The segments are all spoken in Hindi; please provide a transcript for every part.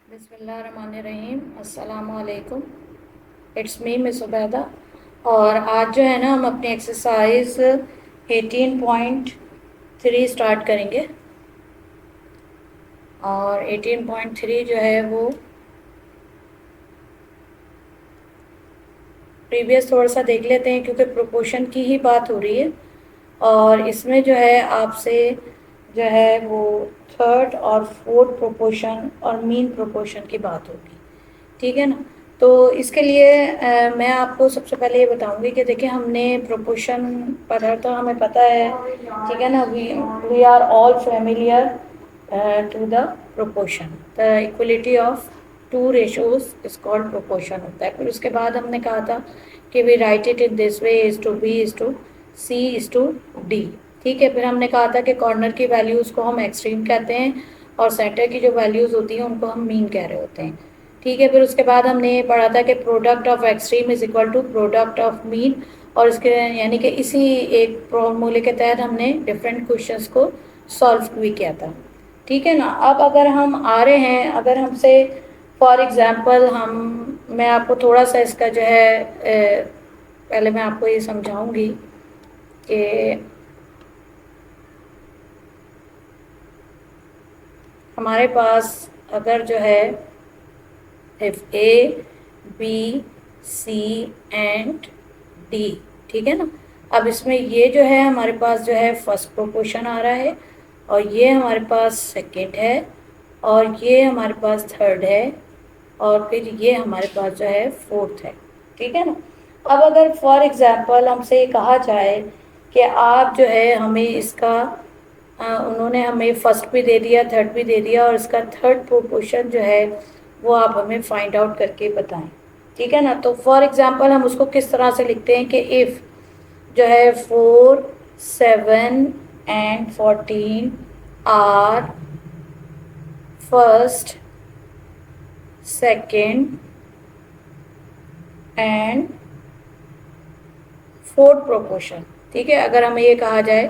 बिस्मिल्लाहिर्रहमानिर्रहीम। अस्सलामुअलैकुम। It's me miss Ubaida. और आज जो है ना हम अपनी एक्सरसाइज 18.3 स्टार्ट करेंगे। और 18.3 जो है वो प्रीवियस थोड़ा सा देख लेते हैं क्योंकि प्रोपोर्शन की ही बात हो रही है। और इसमें जो है आपसे जो है वो थर्ड और फोर्थ प्रोपोर्शन और मीन प्रोपोर्शन की बात होगी। ठीक है ना। तो इसके लिए मैं आपको सबसे पहले ये बताऊंगी कि देखिए हमने प्रोपोर्शन पढ़ा तो हमें पता है। ठीक है ना। We are all familiar to the proportion. The equality of two ratios is called proportion होता है। फिर उसके बाद हमने कहा था कि we write it in this way is to B is to C is to D. ठीक है। फिर हमने कहा था कि कॉर्नर की वैल्यूज़ को हम एक्सट्रीम कहते हैं और सेंटर की जो वैल्यूज़ होती हैं उनको हम मीन कह रहे होते हैं। ठीक है। फिर उसके बाद हमने ये पढ़ा था कि product of extreme is equal to product of mean. और इसके यानी कि इसी एक फॉर्मूले के तहत हमने डिफरेंट क्वेश्चंस को सॉल्व भी किया था। ठीक है ना। अब अगर हम आ रहे हैं, अगर हमसे फॉर एग्ज़ाम्पल मैं आपको थोड़ा सा इसका जो है पहले मैं आपको ये समझाऊंगी कि हमारे पास अगर जो है if a b c and d, ठीक है ना। अब इसमें ये जो है हमारे पास जो है फर्स्ट प्रोपोर्शन आ रहा है और ये हमारे पास सेकंड है और ये हमारे पास थर्ड है और फिर ये हमारे पास जो है फोर्थ है। ठीक है ना। अब अगर फॉर एग्ज़ाम्पल हमसे ये कहा जाए कि आप जो है हमें इसका उन्होंने हमें फर्स्ट भी दे दिया, थर्ड भी दे दिया और इसका थर्ड प्रोपोर्शन जो है वो आप हमें फाइंड आउट करके बताएं। ठीक है ना। तो फॉर एग्ज़ाम्पल हम उसको किस तरह से लिखते हैं कि इफ़ जो है 4, 7 and 14 are first, second and fourth proportion. ठीक है। अगर हमें ये कहा जाए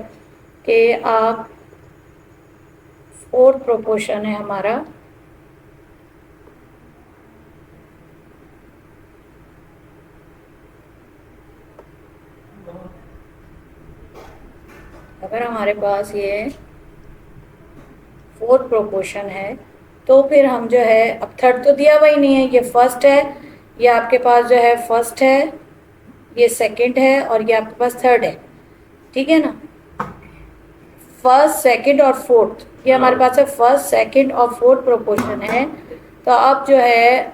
कि आप फोर्थ प्रोपोर्शन है हमारा, अगर हमारे पास ये फोर्थ प्रोपोर्शन है तो फिर हम जो है, अब थर्ड तो दिया हुआ ही नहीं है, ये फर्स्ट है, ये आपके पास जो है फर्स्ट है, ये सेकंड है और ये आपके पास थर्ड है। ठीक है ना। फर्स्ट, सेकंड और फोर्थ ये हमारे पास है, फर्स्ट, सेकंड और फोर्थ प्रोपोर्शन है। तो अब जो है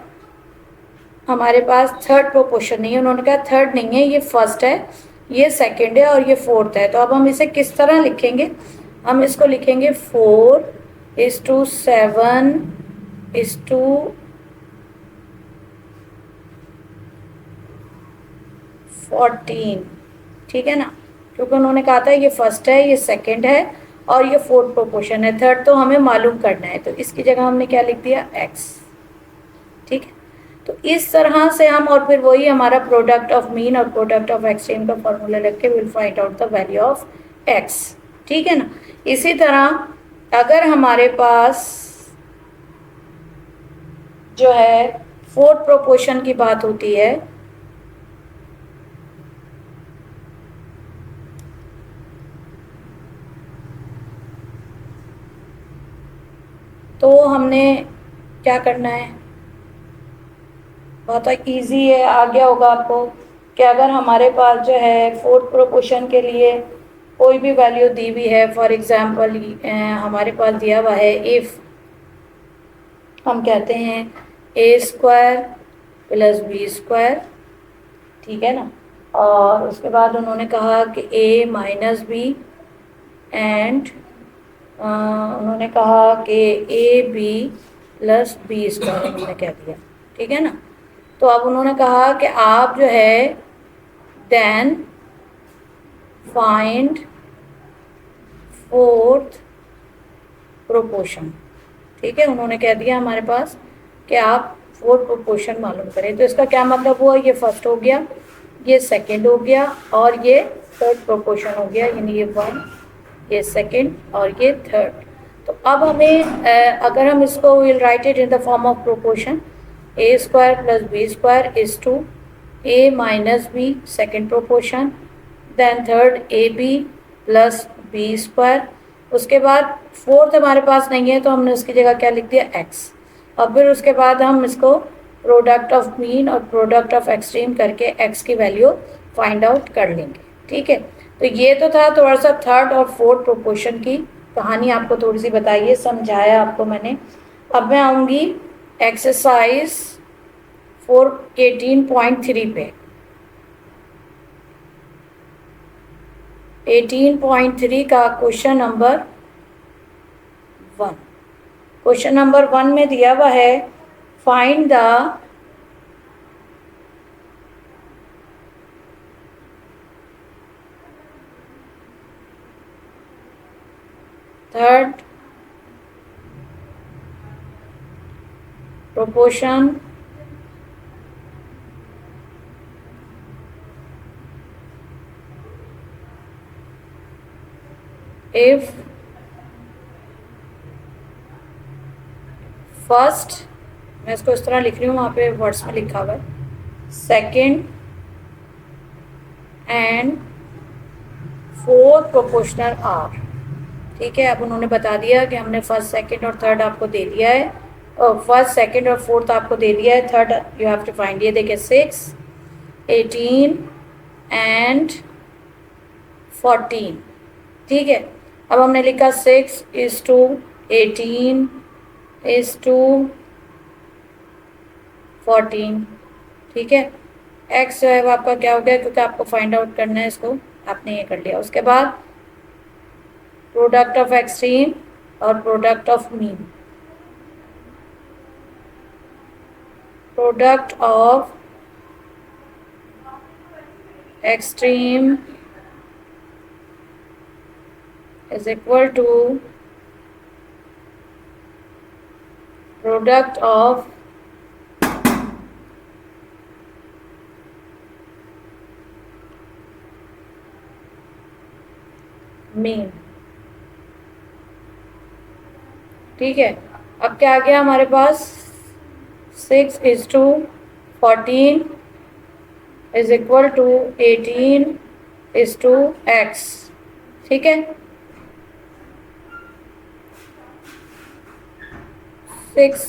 हमारे पास थर्ड प्रोपोर्शन नहीं है, उन्होंने कहा थर्ड नहीं है, ये फर्स्ट है, ये सेकंड है और ये फोर्थ है। तो अब हम इसे किस तरह लिखेंगे? हम इसको लिखेंगे 4:7 is to 14। ठीक है ना। क्योंकि उन्होंने कहा था ये फर्स्ट है, ये सेकंड है और ये फोर्थ प्रोपोर्शन है, थर्ड तो हमें मालूम करना है, तो इसकी जगह हमने क्या लिख दिया? x। ठीक है। तो इस तरह से हम, और फिर वही हमारा प्रोडक्ट ऑफ मीन और प्रोडक्ट ऑफ एक्सट्रीम का फॉर्मूला रख के will find out the value of x। ठीक है ना। इसी तरह अगर हमारे पास जो है फोर्थ प्रोपोर्शन की बात होती है तो हमने क्या करना है? बहुत इजी है, आ गया होगा आपको कि अगर हमारे पास जो है फोर्थ प्रोपोर्शन के लिए कोई भी वैल्यू दी हुई है, फॉर एग्जांपल हमारे पास दिया हुआ है इफ़ हम कहते हैं a² + b²। ठीक है ना। और उसके बाद उन्होंने कहा कि a - b एंड उन्होंने कहा कि ab + b² उन्होंने कह दिया। ठीक है ना। तो अब उन्होंने कहा कि आप जो है देन फाइंड फोर्थ प्रोपोर्शन। ठीक है। उन्होंने कह दिया हमारे पास कि आप फोर्थ प्रोपोर्शन मालूम करें। तो इसका क्या मतलब हुआ? ये फर्स्ट हो गया, ये सेकंड हो गया और ये थर्ड प्रोपोर्शन हो गया, यानी ये 1, ये सेकंड और ये थर्ड। तो अब हमें अगर हम इसको will write it in the form of proportion, a square plus B square is to A minus b second proportion, then third a B plus B square. उसके बाद फोर्थ हमारे पास नहीं है तो हमने उसकी जगह क्या लिख दिया, एक्स। और फिर उसके बाद हम इसको प्रोडक्ट ऑफ मीन और प्रोडक्ट ऑफ एक्सट्रीम करके एक्स की वैल्यू फाइंड आउट कर लेंगे। ठीक है, तो ये तो था थोड़ा सा थर्ड और फोर्थ प्रोपोर्शन की कहानी, आपको थोड़ी सी बताइए, समझाया आपको मैंने। अब मैं आऊँगी एक्सरसाइज 418.3 पे। 18.3 का क्वेश्चन नंबर 1। क्वेश्चन नंबर 1 में दिया हुआ है find the third proportion if first, मैं इसको इस तरह लिख रही हूँ, वहाँ पे वर्ड्स में लिखा हुआ है, second and fourth proportional are. ठीक है, अब उन्होंने बता दिया कि हमने फर्स्ट सेकेंड और थर्ड आपको दे दिया है, और फर्स्ट सेकेंड और फोर्थ आपको दे दिया है, third you have to find. ये देखिए 6, 18 एंड 14। ठीक है, अब हमने लिखा 6 इज टू 18 इज टू 14। ठीक है, एक्स जो है वो आपका क्या हो गया, क्योंकि आपको फाइंड आउट करना है इसको, आपने ये कर लिया। उसके बाद प्रोडक्ट ऑफ एक्सट्रीम और product of mean. Product of extreme is equal to product of mean। ठीक है, अब क्या आ गया हमारे पास, 6 is to 14 is equal to 18 is to x। ठीक है, 6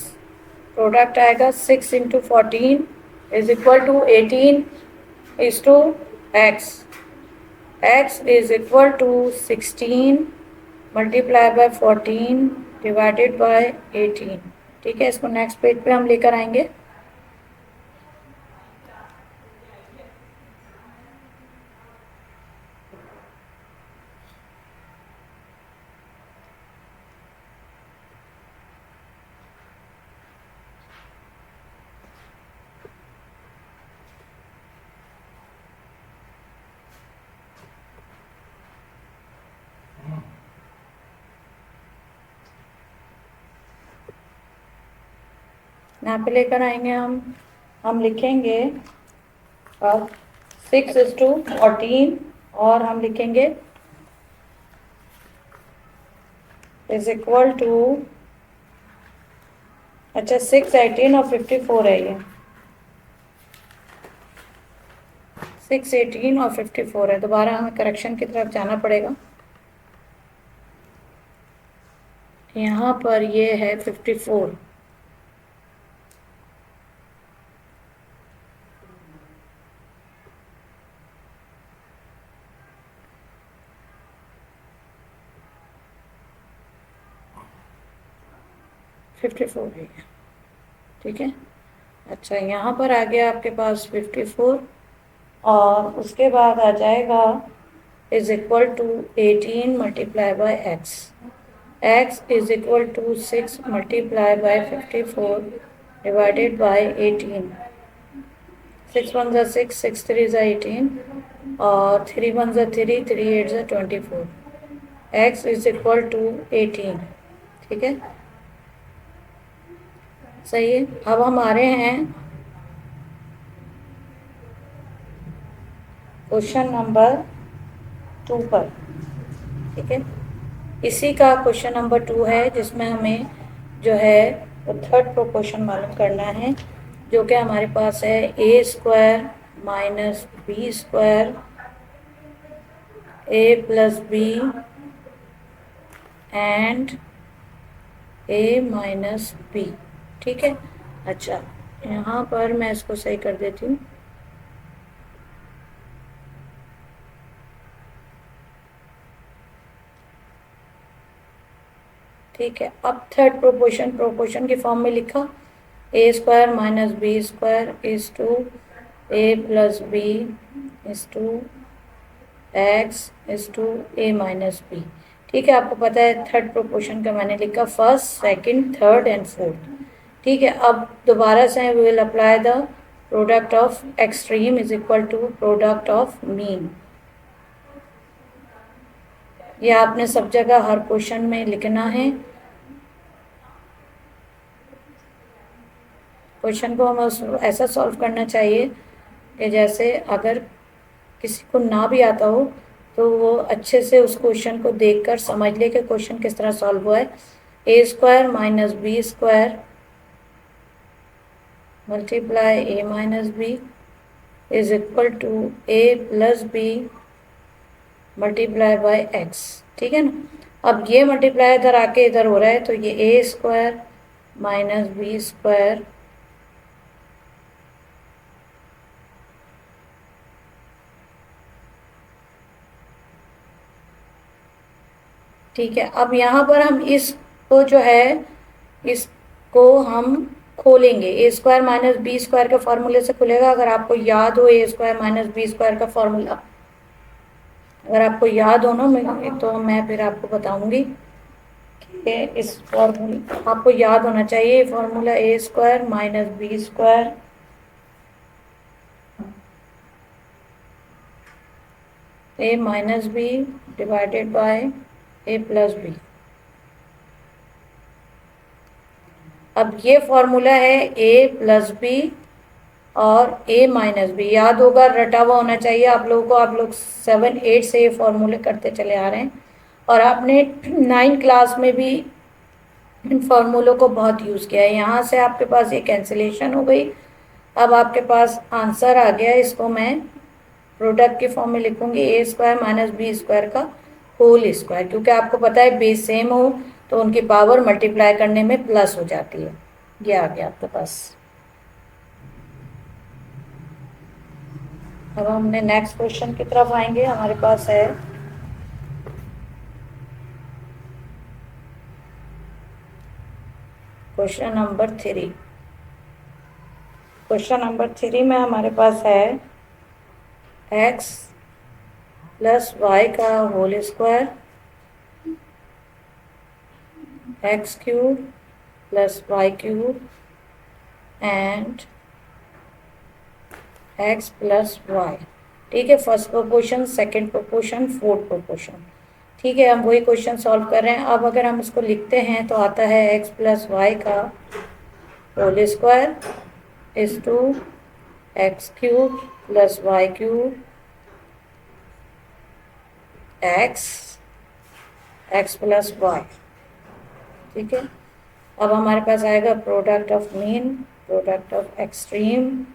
प्रोडक्ट आएगा, 6 into 14 is equal to 18 is to x. X is equal to 16 multiply by 14 divided by 18। ठीक है, इसको नेक्स्ट पेज पे हम लेकर आएंगे। यहाँ पे लेकर आएंगे हम लिखेंगे अब 6 इज टू 14 और हम लिखेंगे इज इक्वल टू, अच्छा 6, 18 और 54 है ये, 6, 18 और 54 है। दोबारा हमें करेक्शन की तरफ जाना पड़ेगा। यहाँ पर ये है 54। है। ठीक है, अच्छा यहाँ पर आ गया आपके पास 54 और उसके बाद आ जाएगा is equal to 18 multiply by x. X is equal to 6 multiply by 54 divided by 18। 6 1 ज़ा 6, 6 3 ज़ा 18 और 3 1 ज़ा 3, 3 8 ज़ा 24। X is equal to 18। ठीक है, सही है। अब हम आ रहे हैं क्वेश्चन नंबर 2 पर। ठीक है, इसी का क्वेश्चन नंबर 2 है, जिसमें हमें जो है वो थर्ड प्रोपोर्शन मालूम करना है, जो कि हमारे पास है A square minus B square A plus B and A minus B. ठीक है। अच्छा, यहाँ पर मैं इसको सही कर देती हूँ। ठीक है, अब थर्ड प्रोपोर्शन की फॉर्म में लिखा, A square minus B square is to A plus B is to X is to A minus B. ठीक है, आपको पता है थर्ड प्रोपोर्शन का मैंने लिखा first, second, third and fourth. ठीक है, अब दोबारा से we will apply the product of extreme is equal to product of mean. ये आपने सब जगह हर क्वेश्चन में लिखना है। क्वेश्चन को हमें ऐसा सॉल्व करना चाहिए कि जैसे अगर किसी को ना भी आता हो तो वो अच्छे से उस क्वेश्चन को देखकर समझ ले कि क्वेश्चन किस तरह सॉल्व हुआ है। A square minus B square multiply A minus B is equal to A plus B multiply by X. ठीक है ना। अब ये मल्टीप्लाई इधर आके इधर हो रहा है, तो ये A square minus B square ठीक है। अब यहाँ पर हम इसको जो है इसको हम खोलेंगे, ए स्क्वायर माइनस बी स्क्वायर के फॉर्मूले से खुलेगा। अगर आपको याद हो ए स्क्वायर माइनस बी स्क्वायर का फॉर्मूला, अगर आपको याद हो ना, तो मैं फिर आपको बताऊंगी कि इस फॉर्मूले आपको याद होना चाहिए। Formula a square minus B square a minus b divided by a plus b. अब ये फॉर्मूला है ए प्लस बी और ए माइनस बी, याद होगा, रटा हुआ होना चाहिए आप लोगों को। आप लोग 7, 8 से ये फॉर्मूले करते चले आ रहे हैं और आपने 9 क्लास में भी इन फॉर्मूलों को बहुत यूज़ किया है। यहाँ से आपके पास ये कैंसिलेशन हो गई। अब आपके पास आंसर आ गया। इसको मैं प्रोडक्ट की फॉर्म में लिखूंगी, ए स्क्वायर माइनस बी स्क्वायर का होल स्क्वायर, क्योंकि आपको पता है बेस सेम हो तो उनकी पावर मल्टीप्लाई करने में प्लस हो जाती है। ये आ गया आपके पास। अब हमने नेक्स्ट क्वेश्चन की तरफ आएंगे। हमारे पास है क्वेश्चन नंबर 3। क्वेश्चन नंबर 3 में हमारे पास है x प्लस वाई का whole square x cube plus y cube and x plus y. ठीक है, first proportion, second proportion, fourth proportion. ठीक है, हम वही क्वेश्चन सॉल्व कर रहे हैं। अब अगर हम इसको लिखते हैं तो आता है एक्स प्लस वाई का whole square is to x cube plus y cube x plus y. ठीक है, अब हमारे पास आएगा product of mean, product of extreme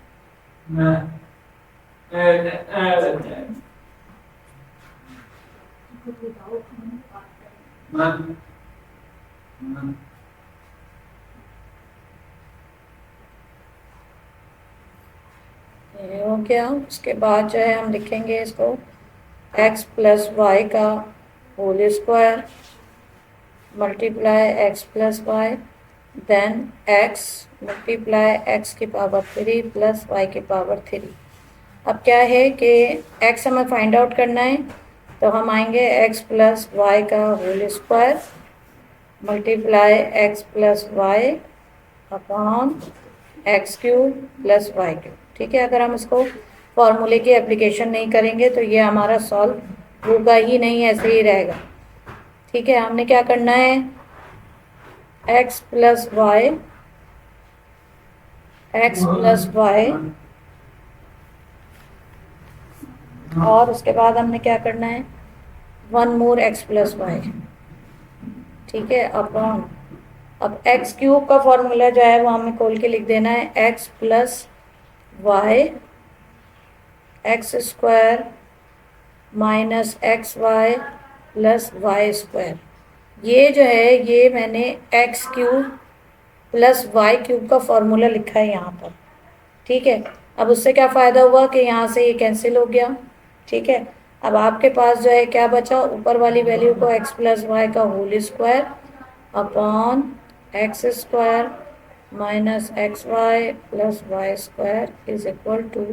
ये हो गया। उसके बाद जो है हम लिखेंगे इसको x प्लस वाई का whole square multiply x plus y then x multiply x की पावर 3 प्लस y की पावर 3। अब क्या है कि x हमें फाइंड आउट करना है, तो हम आएंगे x प्लस वाई का whole square multiply x plus y upon x cube plus y cube. ठीक है, अगर हम इसको फॉर्मूले की एप्लीकेशन नहीं करेंगे तो ये हमारा सॉल्व होगा ही नहीं, ऐसे ही रहेगा। ठीक है, हमने क्या करना है, x प्लस वाई और उसके बाद हमने क्या करना है, 1 मोर x प्लस वाई। ठीक है, अपॉन, अब एक्स क्यूब का फॉर्मूला जो है वो हमें खोल के लिख देना है, x plus y x square minus x y plus y square. ये जो है ये मैंने x cube plus y cube का फॉर्मूला लिखा है यहाँ पर। ठीक है, अब उससे क्या फ़ायदा हुआ कि यहाँ से ये कैंसिल हो गया। ठीक है, अब आपके पास जो है क्या बचा, ऊपर वाली वैल्यू को एक्स प्लस वाई का whole square upon x square minus x y plus y square is equal to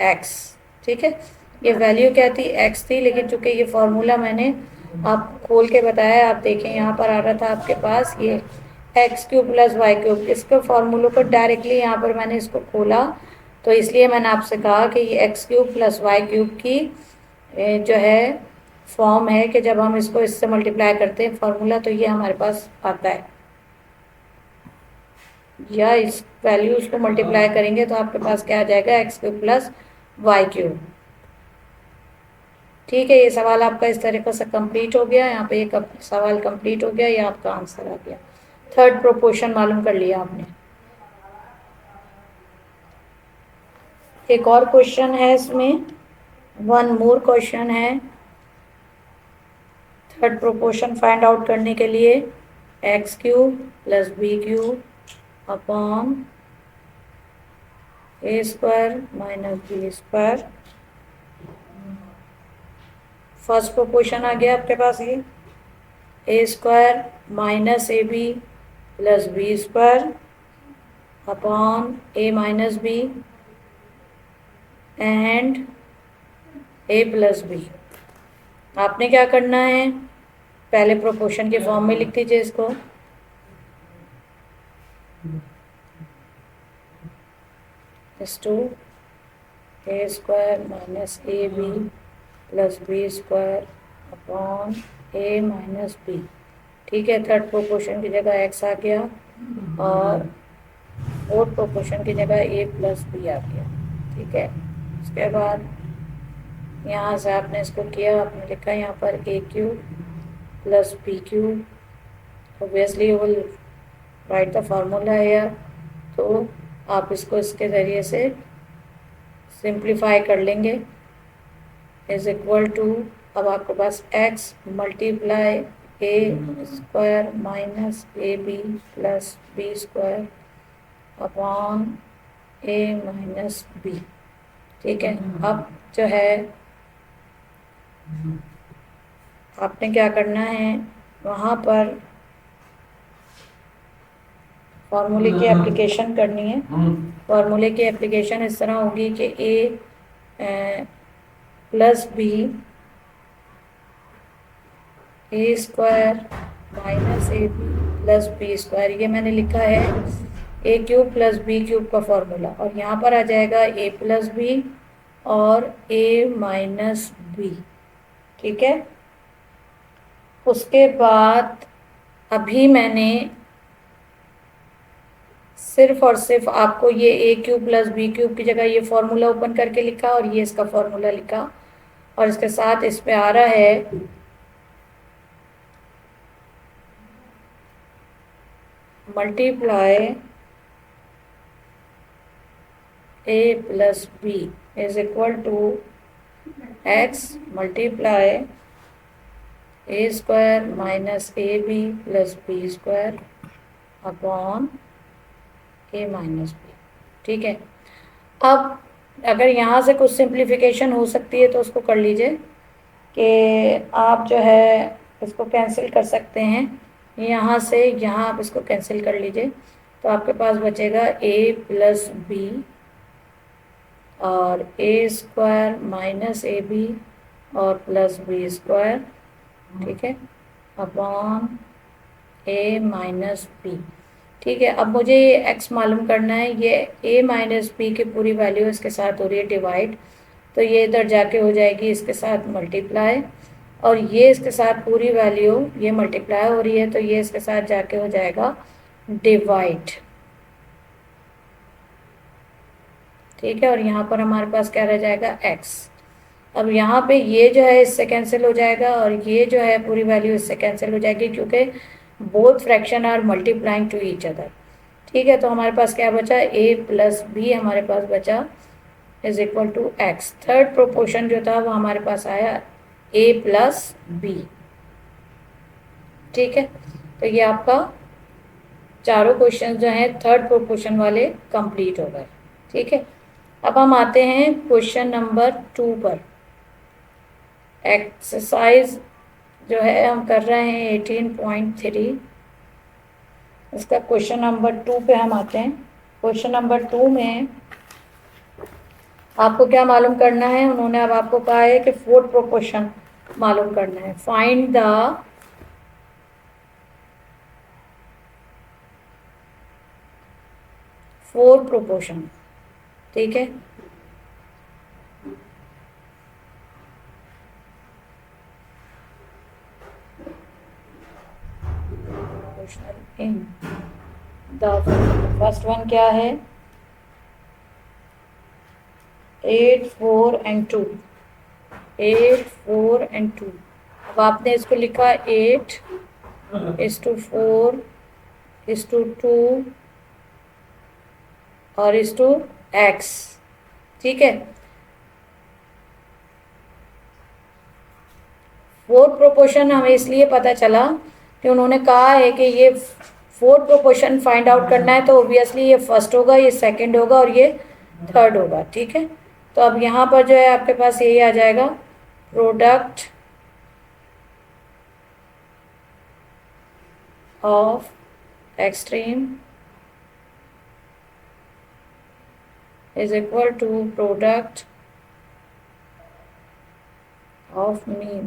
x. ठीक है, ये वैल्यू क्या थी, एक्स थी, लेकिन चूंकि ये फॉर्मूला मैंने आप खोल के बताया, आप देखें यहाँ पर आ रहा था आपके पास ये x cube plus y cube, इसके फॉर्मूलों को डायरेक्टली यहाँ पर मैंने इसको खोला, तो इसलिए मैंने आपसे कहा कि ये x cube plus y cube की जो है फॉर्म है कि जब हम इसको इससे मल्टीप्लाई करते हैं फॉर्मूला, तो ये हमारे पास आता है, या इस वैल्यूज को मल्टीप्लाई करेंगे तो आपके पास क्या आ जाएगा, x cube plus y cube. ठीक है, ये सवाल आपका इस तरीके से कंप्लीट हो गया, यहाँ पे ये सवाल कंप्लीट हो गया, ये आपका आंसर आ गया। थर्ड प्रोपोर्शन मालूम कर लिया आपने। एक और क्वेश्चन है इसमें, वन मोर क्वेश्चन है थर्ड प्रोपोर्शन फाइंड आउट करने के लिए, X cube plus B cube upon A square minus B square. First proportion आ गया आपके पास ये, A square minus A B plus B square upon A minus B and A plus B. आपने क्या करना है, पहले प्रोपोर्शन के फॉर्म में लिख दीजिए इसको, is to A square minus A B plus B square upon A minus B. ठीक है, थर्ड प्रोपोर्शन की जगह एक्स आ गया और फोर्थ प्रोपोर्शन की जगह ए प्लस बी आ गया। ठीक है, उसके बाद यहाँ से आपने इसको किया, आपने लिखा यहाँ पर A cube plus B cube, obviously you will write the formula here, तो आप इसको इसके ज़रिए से सिंप्लीफाई कर लेंगे, इज इक्वल टू, अब आपके पास X multiply A square minus A B plus B square upon A minus B. ठीक है, अब जो है आपने क्या करना है, वहाँ पर फॉर्मूले की एप्लीकेशन करनी है। फॉर्मूले की एप्लीकेशन इस तरह होगी कि A plus B A square minus A B plus B square, ये मैंने लिखा है A cube plus B cube का फॉर्मूला, और यहाँ पर आ जाएगा ए प्लस बी और ए माइनस बी। ठीक है, उसके बाद अभी मैंने सिर्फ और सिर्फ आपको ये ए क्यूब प्लस बी क्यूब की जगह ये फॉर्मूला ओपन करके लिखा और ये इसका फॉर्मूला लिखा, और इसके साथ इस पे आ रहा है multiply a plus B is equal to x multiply A square minus A B plus B square upon A minus B. ठीक है, अब अगर यहाँ से कुछ सिंप्लीफिकेशन हो सकती है तो उसको कर लीजिए, कि आप जो है इसको कैंसिल कर सकते हैं, यहाँ से यहाँ आप इसको कैंसिल कर लीजिए, तो आपके पास बचेगा ए प्लस बी और A square minus A B और प्लस बी स्क्वायर। ठीक है, अपॉन ए माइनस बी। ठीक है, अब मुझे ये एक्स मालूम करना है, ये ए माइनस बी की पूरी वैल्यू इसके साथ हो रही है डिवाइड, तो ये इधर जाके हो जाएगी इसके साथ मल्टीप्लाई, और ये इसके साथ पूरी वैल्यू ये मल्टीप्लाई हो रही है, तो ये इसके साथ जाके हो जाएगा डिवाइड। ठीक है, और यहाँ पर हमारे पास क्या रह जाएगा, एक्स। अब यहाँ पे ये जो है इससे कैंसिल हो जाएगा और ये जो है पूरी वैल्यू इससे कैंसिल हो जाएगी, क्योंकि both fraction are multiplying to each other. ठीक है, तो हमारे पास क्या बचा, ए प्लस बी हमारे पास बचा is equal to x. Third proportion जो था वो हमारे पास आया ए प्लस बी। ठीक है, तो ये आपका चारों क्वेश्चन जो हैं थर्ड प्रोपोर्शन वाले कंप्लीट हो गए। ठीक है, अब हम आते हैं क्वेश्चन नंबर 2 पर। एक्सरसाइज जो है हम कर रहे हैं 18.3, इसका क्वेश्चन नंबर 2 पे हम आते हैं। क्वेश्चन नंबर 2 में आपको क्या मालूम करना है, उन्होंने अब आपको कहा है कि फोर्थ प्रोपोर्शन मालूम करना है। Find the fourth proportion. ठीक है, इन द फर्स्ट वन क्या है, 8 4 and 2। 8 4 and 2। अब आपने इसको लिखा 8 is to 4 is to 2 और is to x। ठीक है, फोर्थ प्रोपोर्शन हमें इसलिए पता चला कि उन्होंने कहा है कि ये फोर्थ प्रोपोर्शन फाइंड आउट करना है, तो ऑब्वियसली ये फर्स्ट होगा, ये सेकंड होगा और ये थर्ड होगा। ठीक है, तो अब यहाँ पर जो है आपके पास यही आ जाएगा, product of extreme is equal to product of mean।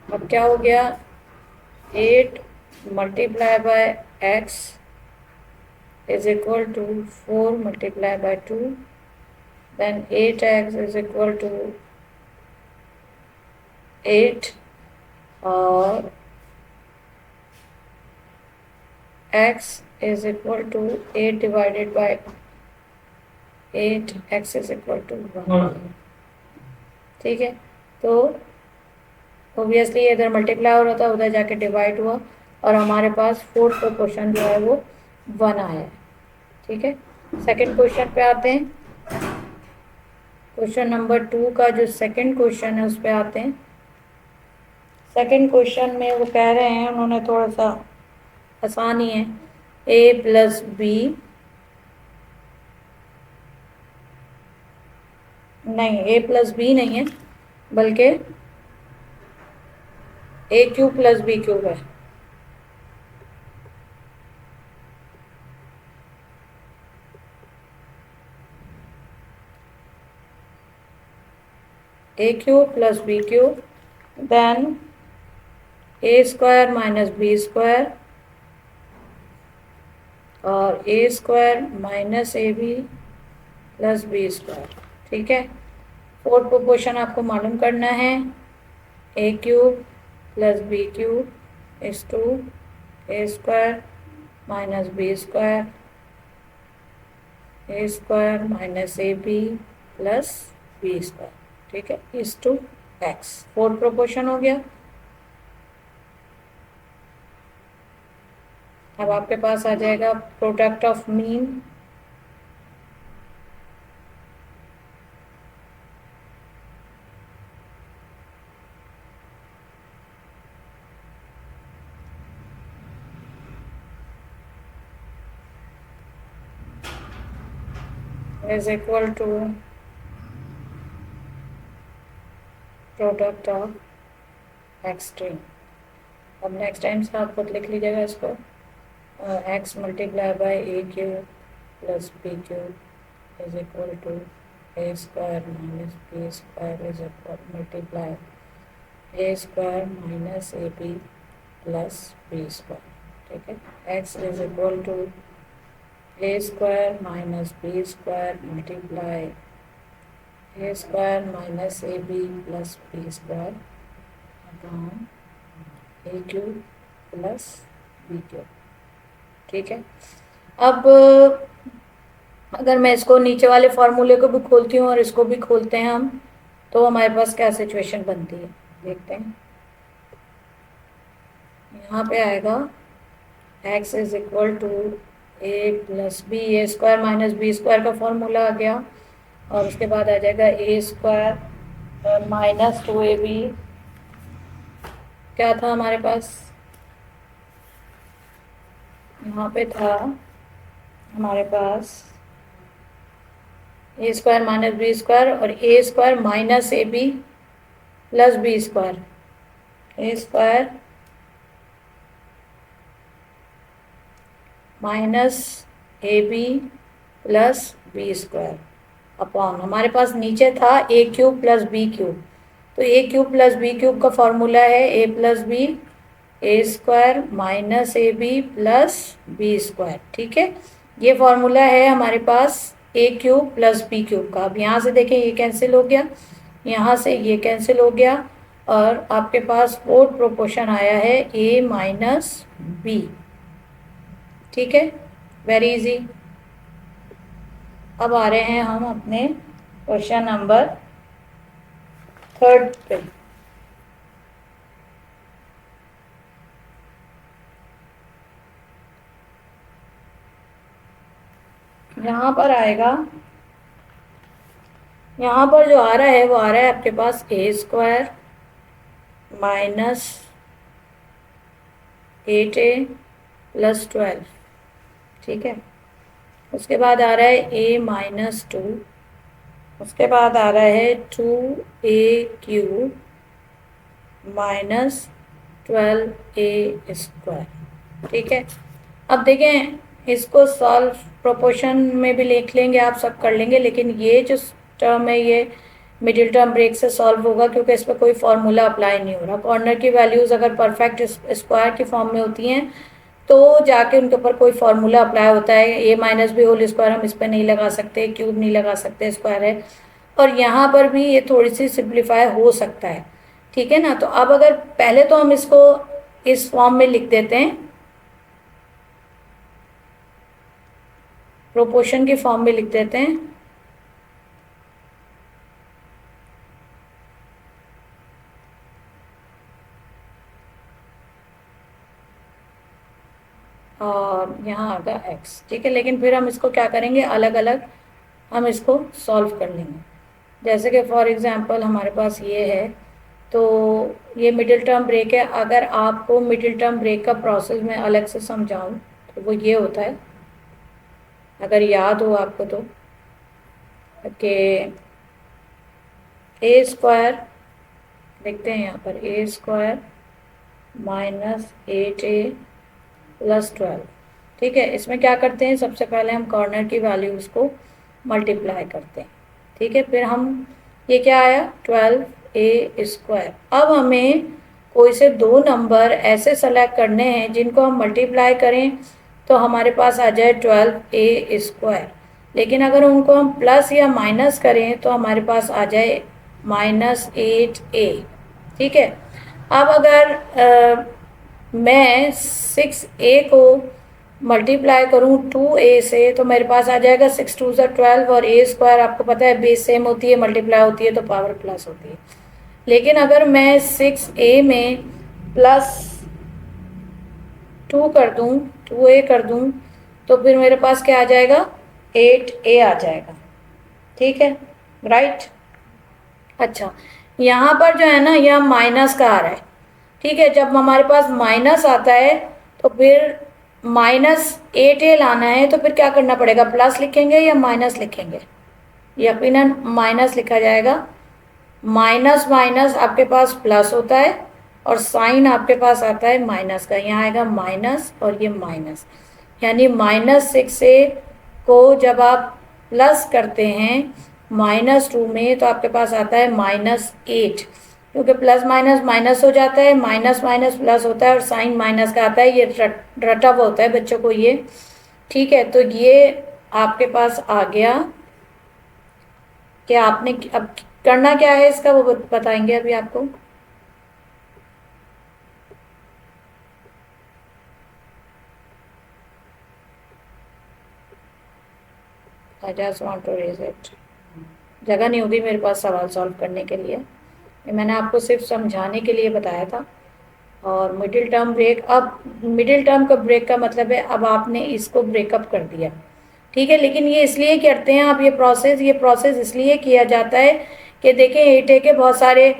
अब क्या हो गया, 8 multiply by x is equal to 4 multiply by 2, then 8x is equal to 8 और x is equal to 8 divided by 8, x is equal to 1। ठीक है, तो ऑब्वियसली इधर मल्टीप्लाई हो रहा था, उधर जाके डिवाइड हुआ और हमारे पास फोर्थ प्रोपोर्शन जो है वो 1 आया है। ठीक है, सेकंड क्वेश्चन पे आते हैं। क्वेश्चन नंबर 2 का जो सेकंड क्वेश्चन है उस पे आते हैं। सेकंड क्वेश्चन में वो कह रहे हैं, उन्होंने थोड़ा सा आसान ही है, ए प्लस बी, नहीं ए प्लस बी नहीं है बल्कि A cube plus B cube है। A cube plus B cube, then A square minus B square और A square minus A B plus B square. ठीक है, फोर्थ प्रोपोर्शन आपको मालूम करना है, A cube plus B cube is to A square minus B square, A square minus A B plus B square. ठीक है, is to X. Fourth proportion हो गया। अब आपके पास आ जाएगा product of mean. is equal to product of extreme. अब नेक्स्ट टाइम से आप खुद लिख लीजिएगा इसको, x multiply by a cube plus B cube is equal to A square minus B square is equal multiply A square minus A B plus B square. ठीक है, x is equal to A square minus B square multiply A square minus A B plus B square upon a cube plus B cube. ठीक है, अब अगर मैं इसको नीचे वाले फॉर्मूले को भी खोलती हूँ और इसको भी खोलते हैं हम, तो हमारे पास क्या सिचुएशन बनती है देखते हैं। यहाँ पे आएगा x is equal to A plus B, A square minus B square का फॉर्मूला आ गया, और उसके बाद आ जाएगा ए स्क्वायर माइनस 2ab। क्या था हमारे पास, यहाँ पे था हमारे पास A square minus B square और A square minus A B plus B square, A square minus A B plus B square upon, हमारे पास नीचे था A cube plus B cube, तो A cube plus B cube का फॉर्मूला है A plus B, A square minus A B plus B square. ठीक है, ये फॉर्मूला है हमारे पास A cube plus B cube का। अब यहाँ से देखें ये कैंसिल हो गया, यहाँ से ये कैंसिल हो गया, और आपके पास फोर्थ प्रोपोर्शन आया है ए माइनस बी। ठीक है, वेरी इजी। अब आ रहे हैं हम अपने क्वेश्चन नंबर 3 पे। यहाँ पर आएगा, यहाँ पर जो आ रहा है वो आ रहा है आपके पास A square minus 8a plus 12। ठीक है, उसके बाद आ रहा है a माइनस 2, उसके बाद आ रहा है 2a³ माइनस 12a स्क्वायर। ठीक है, अब देखें इसको सॉल्व प्रोपोर्शन में भी लिख लेंगे, आप सब कर लेंगे, लेकिन ये जो टर्म है ये मिडिल टर्म ब्रेक से सॉल्व होगा, क्योंकि इस पर कोई फार्मूला अप्लाई नहीं हो रहा। कॉर्नर की वैल्यूज़ अगर परफेक्ट स्क्वायर की फॉर्म में होती हैं तो जाके उनके ऊपर कोई फार्मूला अप्लाई होता है। ए माइनस बी होल स्क्वायर हम इस पर नहीं लगा सकते, क्यूब नहीं लगा सकते, स्क्वायर है, और यहाँ पर भी ये थोड़ी सी सिंप्लीफाई हो सकता है। ठीक है ना, तो अब अगर पहले तो हम इसको इस फॉर्म में लिख देते हैं, प्रोपोर्शन की फॉर्म में लिख देते हैं। और यहाँ आ गया x। ठीक है, लेकिन फिर हम इसको क्या करेंगे, अलग अलग हम इसको सॉल्व कर लेंगे। जैसे कि फॉर एग्जांपल हमारे पास ये है, तो ये मिडिल टर्म ब्रेक है। अगर आपको मिडिल टर्म ब्रेक का प्रोसेस मैं अलग से समझाऊं तो वो ये होता है, अगर याद हो आपको तो, कि ए स्क्वायर लिखते हैं यहाँ पर, ए स्क्वायर माइनस 8a प्लस 12। ठीक है, इसमें क्या करते हैं, सबसे पहले हम कॉर्नर की वैल्यूज़ को मल्टीप्लाई करते हैं। ठीक है, फिर हम, ये क्या आया 12a स्क्वायर। अब हमें कोई से दो नंबर ऐसे सेलेक्ट करने हैं जिनको हम मल्टीप्लाई करें तो हमारे पास आ जाए 12a स्क्वायर, लेकिन अगर उनको हम प्लस या माइनस करें तो हमारे पास आ जाए माइनस 8a। ठीक है, अब अगर मैं 6a को मल्टीप्लाई करूँ 2a से तो मेरे पास आ जाएगा 6 2 12, और a स्क्वायर आपको पता है बेस सेम होती है, मल्टीप्लाई होती है तो पावर प्लस होती है। लेकिन अगर मैं 6a में प्लस 2 कर दूँ, 2a कर दूँ, तो फिर मेरे पास क्या आ जाएगा, 8a आ जाएगा। ठीक है, राइट। अच्छा, यहाँ पर जो है ना यह माइनस का आ रहा है। ठीक है, जब हमारे पास माइनस आता है तो फिर माइनस 8a लाना है, तो फिर क्या करना पड़ेगा, प्लस लिखेंगे या माइनस लिखेंगे, यकीनन माइनस लिखा जाएगा। माइनस माइनस आपके पास प्लस होता है और साइन आपके पास आता है माइनस का, यहाँ आएगा माइनस और ये माइनस, यानी -6a को जब आप प्लस करते हैं -2 में तो आपके पास आता है -8, क्योंकि प्लस माइनस माइनस हो जाता है, माइनस माइनस प्लस होता है और साइन माइनस का आता है। ये रटा हुआ होता है बच्चों को ये। ठीक है, तो ये आपके पास आ गया कि आपने अब करना क्या है इसका, वो बताएंगे अभी आपको। I just want to erase it. जगह नहीं होगी मेरे पास सवाल सॉल्व करने के लिए, ये मैंने आपको सिर्फ समझाने के लिए बताया था। और मिडिल टर्म ब्रेक, अब मिडिल टर्म का ब्रेक का मतलब है अब आपने इसको ब्रेकअप कर दिया, ठीक है। लेकिन ये इसलिए करते हैं आप, ये प्रोसेस इसलिए किया जाता है कि देखें 8 है के बहुत सारे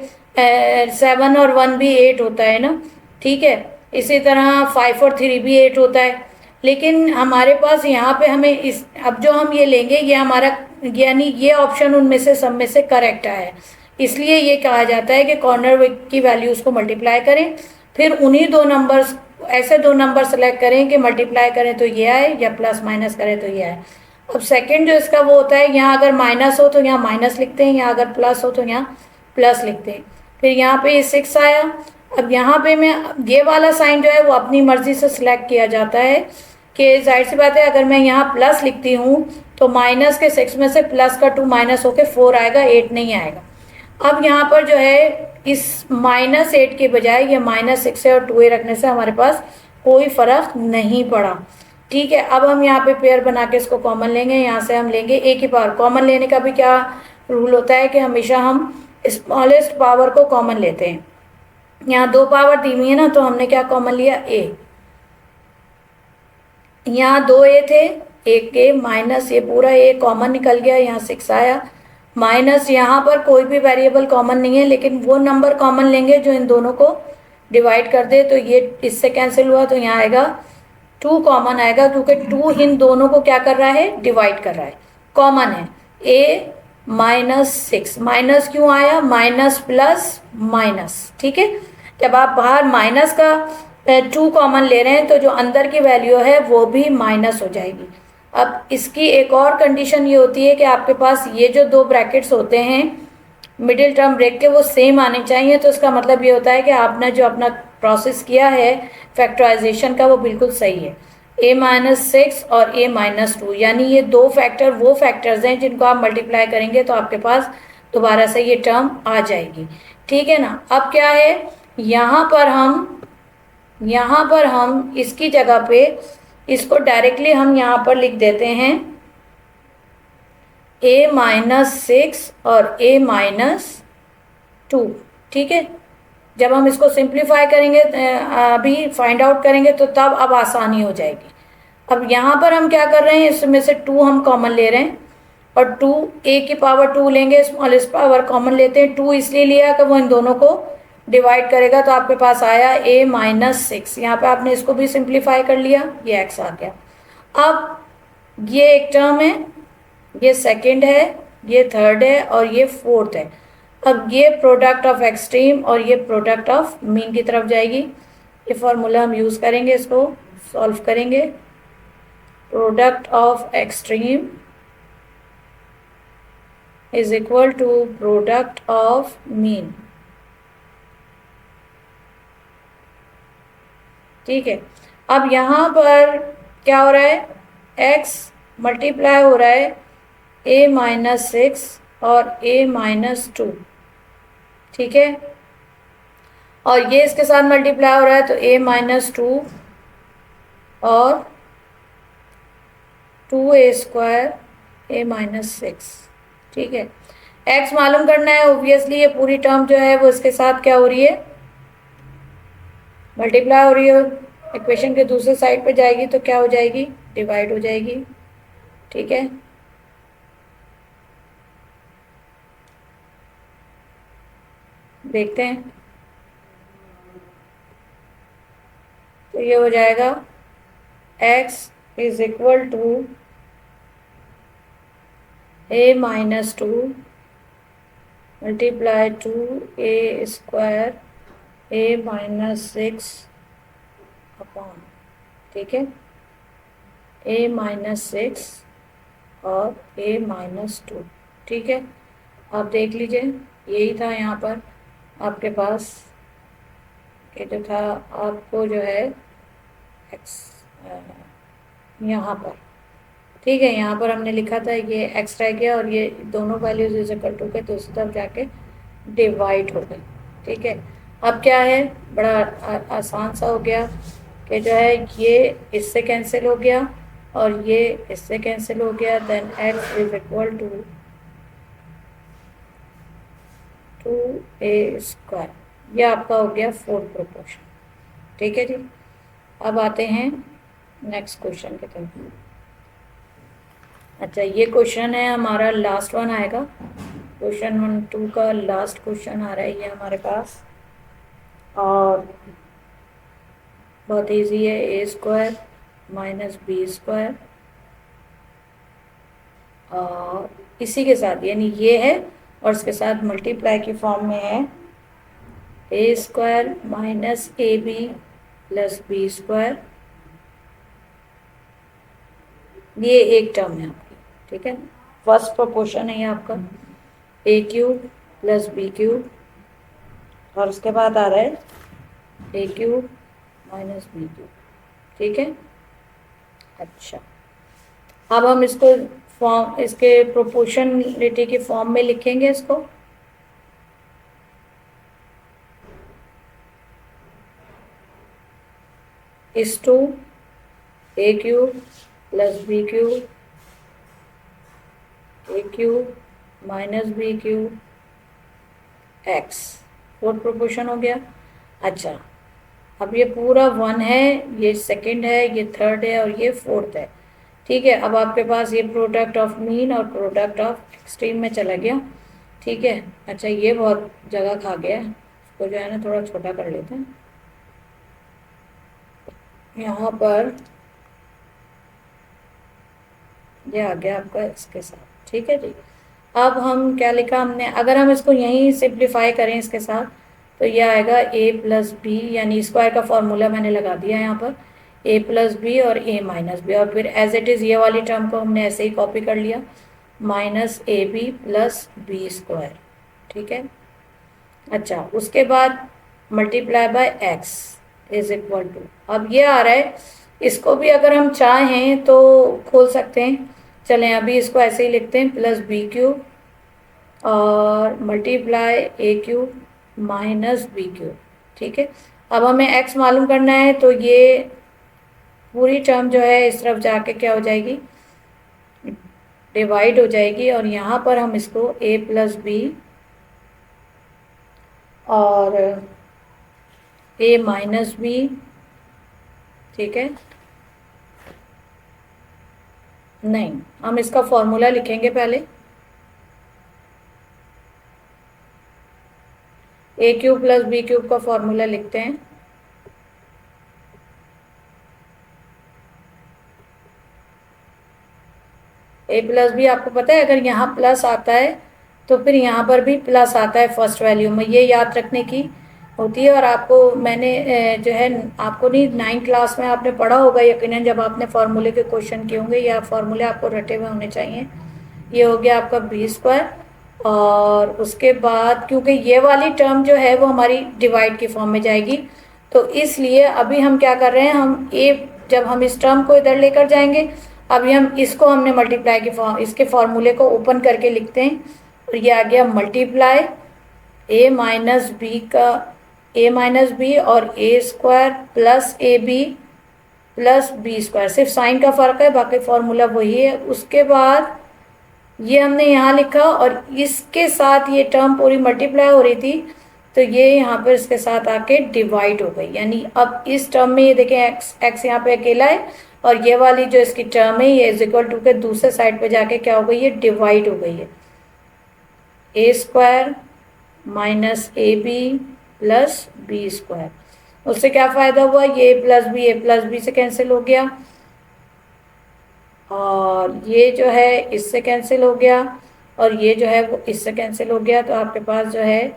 7 और 1 भी 8 होता है ना, ठीक है। इसी तरह 5 और 3 भी 8 होता है। लेकिन हमारे पास यहाँ पे हमें इस, अब जो हम ये लेंगे ये हमारा, यानी ये ऑप्शन उनमें से सब में से करेक्ट है, इसलिए ये कहा जाता है कि कॉर्नर की वैल्यूज़ को मल्टीप्लाई करें, फिर उन्हीं दो नंबर्स, ऐसे दो नंबर सेलेक्ट करें कि मल्टीप्लाई करें तो ये आए या प्लस माइनस करें तो ये आए। अब सेकंड जो इसका वो होता है, यहाँ अगर माइनस हो तो यहाँ माइनस लिखते हैं, यहाँ अगर प्लस हो तो यहाँ प्लस लिखते हैं। फिर यहाँ पे 6 आया। अब यहाँ पे मैं ये वाला साइन जो है वो अपनी मर्जी से सिलेक्ट किया जाता है कि जाहिर सी बात है अगर मैं यहाँ प्लस लिखती हूँ तो माइनस के 6 में से प्लस का 2 माइनस होके 4 आएगा, 8 नहीं आएगा। अब यहाँ पर जो है इस -8 के बजाय ये -6 है और 2a रखने से हमारे पास कोई फ़र्क नहीं पड़ा, ठीक है। अब हम यहाँ पे पेयर बना के इसको कॉमन लेंगे, यहाँ से हम लेंगे a की पावर। कॉमन लेने का भी क्या रूल होता है कि हमेशा हम स्मॉलेस्ट पावर को कॉमन लेते हैं। यहाँ 2 पावर दी हुई है ना, तो हमने क्या कॉमन लिया, a। यहाँ 2a थे, एक a माइनस ये पूरा a कॉमन निकल गया, यहाँ 6 आया। माइनस यहाँ पर कोई भी वेरिएबल कॉमन नहीं है, लेकिन वो नंबर कॉमन लेंगे जो इन दोनों को डिवाइड कर दे, तो ये इससे कैंसिल हुआ, तो यहाँ आएगा 2 कॉमन आएगा, क्योंकि 2 इन दोनों को क्या कर रहा है, डिवाइड कर रहा है, कॉमन है। a -6 माइनस क्यों आया, माइनस प्लस माइनस, ठीक है। जब आप बाहर माइनस का 2 कॉमन ले रहे हैं तो जो अंदर की वैल्यू है वो भी माइनस हो जाएगी। अब इसकी एक और कंडीशन ये होती है कि आपके पास ये जो 2 ब्रैकेट्स होते हैं मिडिल टर्म ब्रेक के, वो सेम आने चाहिए। तो इसका मतलब ये होता है कि आपने जो अपना प्रोसेस किया है फैक्टराइजेशन का वो बिल्कुल सही है। a-6 और a-2, यानी ये 2 फैक्टर वो फैक्टर्स हैं जिनको आप मल्टीप्लाई करेंगे तो आपके पास दोबारा से ये टर्म आ जाएगी, ठीक है ना। अब क्या है, यहाँ पर हम इसकी जगह पे इसको डायरेक्टली हम यहाँ पर लिख देते हैं a-6 और a-2, ठीक है। जब हम इसको सिंप्लीफाई करेंगे, अभी फाइंड आउट करेंगे, तो तब अब आसानी हो जाएगी। अब यहाँ पर हम क्या कर रहे हैं, इसमें से 2 हम कॉमन ले रहे हैं और 2 a की पावर 2 लेंगे, स्मॉलेस्ट पावर कॉमन लेते हैं। 2 इसलिए लिया कि वो इन दोनों को डिवाइड करेगा, तो आपके पास आया a-6। यहाँ पे आपने इसको भी सिंप्लीफाई कर लिया, ये x आ गया। अब ये एक टर्म है, ये सेकंड है, ये थर्ड है और ये फोर्थ है। अब ये प्रोडक्ट ऑफ एक्सट्रीम और ये प्रोडक्ट ऑफ मीन की तरफ जाएगी। ये फॉर्मूला हम यूज़ करेंगे, इसको सॉल्व करेंगे। Product of extreme is equal to product of mean, ठीक है। अब यहाँ पर क्या हो रहा है, x मल्टीप्लाई हो रहा है a-6 और a-2, ठीक है। और ये इसके साथ मल्टीप्लाई हो रहा है तो a-2 और 2a² a-6, ठीक है। x मालूम करना है, ऑब्वियसली ये पूरी टर्म जो है वो इसके साथ क्या हो रही है, मल्टीप्लाई हो रही है। इक्वेशन के दूसरे साइड पे जाएगी तो क्या हो जाएगी, डिवाइड हो जाएगी, ठीक है। देखते हैं, तो ये हो जाएगा x is equal to a-2 multiply 2a² a-6 upon, ठीक है, a-6 और a-2, ठीक है। आप देख लीजिए, यही था यहाँ पर आपके पास ये जो था, आपको जो है x यहाँ पर, ठीक है, यहाँ पर हमने लिखा था ये x रह गया और ये दोनों वैल्यूज इज इक्वल टू के दूसरी तरफ जाके डिवाइड हो गई, ठीक है। अब क्या है, बड़ा आसान सा हो गया कि जो है ये इससे कैंसिल हो गया और ये इससे कैंसिल हो गया, then x is equal to 2a²। ये आपका हो गया फोर्थ प्रोपोर्शन। ठीक है जी। अब आते हैं नेक्स्ट क्वेश्चन की तरफ। अच्छा, ये क्वेश्चन है हमारा, लास्ट वन आएगा, क्वेश्चन 1-2 का लास्ट क्वेश्चन आ रहा है ये हमारे पास, और बहुत इजी है। a² माइनस b² और इसी के साथ, यानी ये है और इसके साथ मल्टीप्लाई की फॉर्म में है a² minus ab plus b²। ये एक टर्म है आपकी, ठीक है। फर्स्ट प्रोपोर्शन है ये आपका a³ प्लस b³ और उसके बाद आ रहा है a³ माइनस b³। ठीक है। अच्छा, अब हम इसको फॉर्म, इसके प्रोपोर्शनलिटी की फॉर्म में लिखेंगे इसको। Is to a³ plus b³ a³ minus b³ x, fourth proportion हो गया। अच्छा, अब ये पूरा 1 है, ये सेकंड है, ये थर्ड है और ये फोर्थ है। ठीक है। अब आपके पास ये प्रोडक्ट ऑफ मीन और प्रोडक्ट ऑफ एक्सट्रीम में चला गया। ठीक है। अच्छा, ये बहुत जगह खा गया है, इसको जो है ना थोड़ा छोटा कर लेते हैं यहाँ पर। ये आ गया आपका इसके साथ। ठीक है जी। अब हम क्या लिखा हमने, अगर हम इसको यहीं सिंप्लीफाई करें इसके साथ, तो ये आएगा a प्लस बी, यानी स्क्वायर का फॉर्मूला मैंने लगा दिया यहाँ पर, a प्लस बी और a माइनस बी, और फिर एज इट इज़ ये वाली टर्म को हमने ऐसे ही कॉपी कर लिया, माइनस ab प्लस b²। ठीक है। अच्छा, उसके बाद multiply by x is equal to, अब ये आ रहा है, इसको भी अगर हम चाहें तो खोल सकते हैं। चलें, अभी इसको ऐसे ही लिखते हैं, प्लस b³ और मल्टीप्लाई a³ माइनस b³। ठीक है। अब हमें x मालूम करना है, तो ये पूरी टर्म जो है इस तरफ जाके क्या हो जाएगी, डिवाइड हो जाएगी, और यहाँ पर हम इसको a प्लस बी और a माइनस बी, ठीक है, नहीं, हम इसका फॉर्मूला लिखेंगे पहले। a³ प्लस b³ का फॉर्मूला लिखते हैं। a प्लस बी, आपको पता है अगर यहाँ प्लस आता है तो फिर यहाँ पर भी प्लस आता है फर्स्ट वैल्यू में, ये याद रखने की होती है। और आपको मैंने जो है, आपको नहीं, 9th क्लास में आपने पढ़ा होगा यकीनन, जब आपने फार्मूले के क्वेश्चन किए होंगे, या फार्मूले आपको रटे हुए होने चाहिए। ये हो गया आपका b², और उसके बाद क्योंकि ये वाली टर्म जो है वो हमारी डिवाइड की फॉर्म में जाएगी, तो इसलिए अभी हम क्या कर रहे हैं, हम जब हम इस टर्म को इधर लेकर जाएंगे, अभी हम इसको हमने मल्टीप्लाई की फॉर्म, इसके फॉर्मूले को ओपन करके लिखते हैं, और ये आ गया मल्टीप्लाई a माइनस बी का, a माइनस बी और a² plus ab plus b², सिर्फ साइन का फ़र्क है, बाकी फॉर्मूला वही है। उसके बाद ये हमने यहाँ लिखा, और इसके साथ ये टर्म पूरी मल्टीप्लाई हो रही थी, तो ये यहाँ पर इसके साथ आके डिवाइड हो गई, यानी अब इस टर्म में ये देखें x यहाँ पे अकेला है, और ये वाली जो इसकी टर्म है ये इज इक्वल टू के दूसरे साइड पे जाके क्या हो गई, ये डिवाइड हो गई है, a² minus ab plus b²। उससे क्या फ़ायदा हुआ, ये a प्लस बी से कैंसिल हो गया, और ये जो है इससे कैंसिल हो गया, और ये जो है वो इससे कैंसिल हो गया, तो आपके पास जो है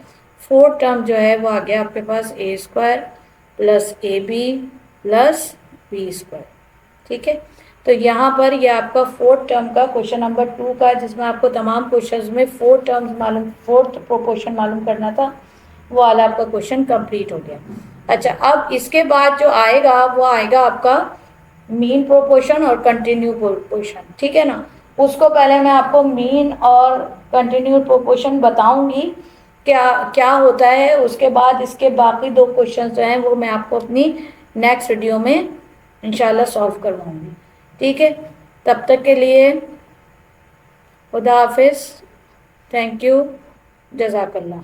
फोर्थ टर्म जो है वो आ गया आपके पास a² plus ab plus b²। ठीक है। तो यहाँ पर ये आपका फोर्थ टर्म का क्वेश्चन नंबर 2 का, जिसमें आपको तमाम क्वेश्चंस में फोर्थ टर्म्स मालूम, फोर्थ प्रोपोर्शन मालूम करना था, वो वाला आपका क्वेश्चन कंप्लीट हो गया। अच्छा, अब इसके बाद जो आएगा वो आएगा आपका मीन प्रोपोर्शन और कंटिन्यू प्रोपोर्शन। ठीक है ना। उसको पहले मैं आपको मीन और कंटिन्यू प्रोपोर्शन बताऊंगी क्या क्या होता है, उसके बाद इसके बाकी 2 क्वेश्चन जो हैं वो मैं आपको अपनी नेक्स्ट वीडियो में इंशाल्लाह सॉल्व करवाऊंगी। ठीक है, तब तक के लिए खुदा हाफिज़। थैंक यू, जज़ाकल्लाह।